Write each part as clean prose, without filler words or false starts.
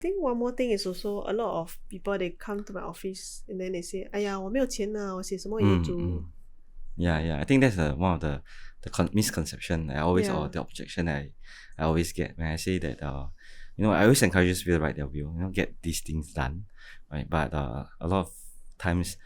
think one more thing is also a lot of people, they come to my office and then they say, 哎呀，我没有钱啊，我写什么遗嘱。Yeah. I think that's one of the misconception I always, or Yeah. the objection I always get when I say that, I always encourage people to write their will, get these things done, right? But a lot of times,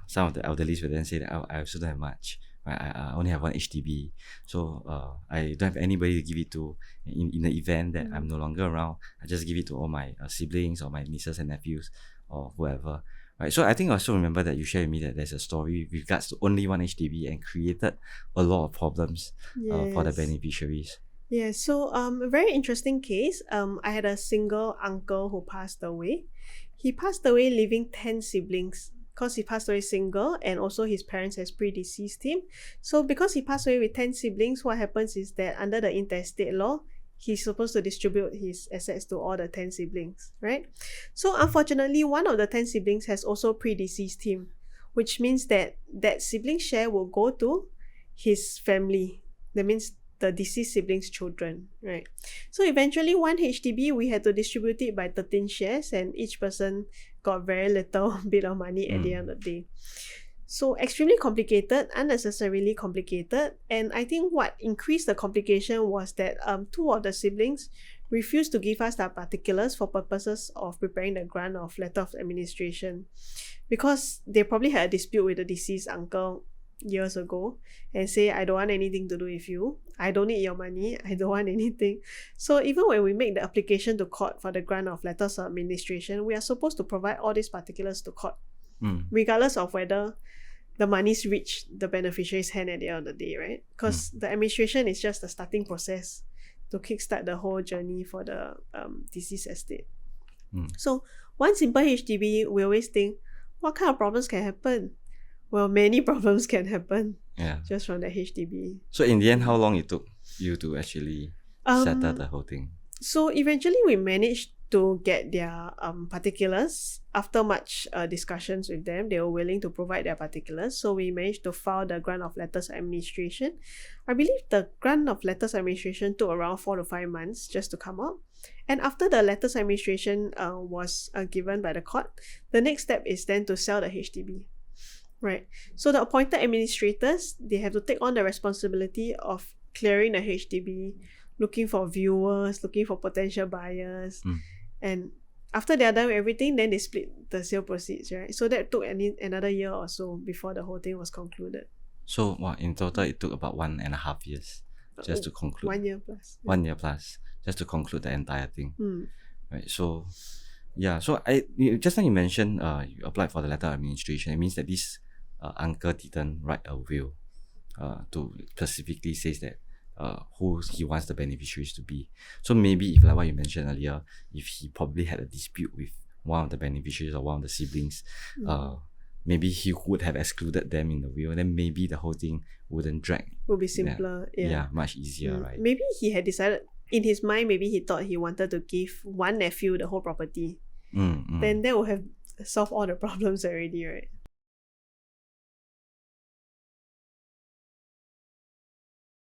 some of the elderlies will then say that I also don't have much, right? I only have one HDB, so I don't have anybody to give it to. In the event that I'm no longer around, I just give it to all my siblings or my nieces and nephews or whoever. Right, so I think I also remember that you shared with me that there's a story with regards to only one HDB and created a lot of problems for the beneficiaries. Yeah, so a very interesting case. I had a single uncle who passed away. He passed away leaving 10 siblings because he passed away single, and also his parents has predeceased him. So because he passed away with 10 siblings, what happens is that under the intestate law, he's supposed to distribute his assets to all the 10 siblings, right? So unfortunately, one of the 10 siblings has also predeceased him, which means that that sibling share will go to his family. That means the deceased siblings' children, right? So eventually, one HDB, we had to distribute it by 13 shares, and each person got very little bit of money at the end of the day. So extremely complicated, unnecessarily complicated, and I think what increased the complication was that two of the siblings refused to give us their particulars for purposes of preparing the grant of letter of administration, because they probably had a dispute with the deceased uncle years ago and say, I don't want anything to do with you, I don't need your money, I don't want anything. So even when we make the application to court for the grant of letters of administration, we are supposed to provide all these particulars to court, regardless of whether the money's reach the beneficiary's hand at the end of the day, right? Because the administration is just the starting process to kickstart the whole journey for the deceased estate. So one simple HDB, we always think, what kind of problems can happen? Well, many problems can happen just from the HDB. So in the end, how long it took you to actually settle the whole thing? So eventually we managed to get their particulars. After much discussions with them, they were willing to provide their particulars. So we managed to file the grant of letters administration. I believe the grant of letters administration took around 4 to 5 months just to come out. And after the letters administration was given by the court, the next step is then to sell the HDB. Right. So the appointed administrators, they have to take on the responsibility of clearing the HDB, looking for viewers, looking for potential buyers. And after they're done with everything, then they split the sale proceeds, right? So that took another year or so before the whole thing was concluded. So in total, it took about 1.5 years just to conclude. 1 year plus. 1 year plus just to conclude the entire thing. Right. So so just like you mentioned, you applied for the letter of administration. It means that this uncle didn't write a will to specifically says that who he wants the beneficiaries to be. So maybe if, like what you mentioned earlier, if he probably had a dispute with one of the beneficiaries or one of the siblings, maybe he would have excluded them in the will, then maybe the whole thing wouldn't drag. Would be simpler. Yeah, much easier, right? Maybe he had decided, in his mind, maybe he thought he wanted to give one nephew the whole property. Then that would have solved all the problems already, right?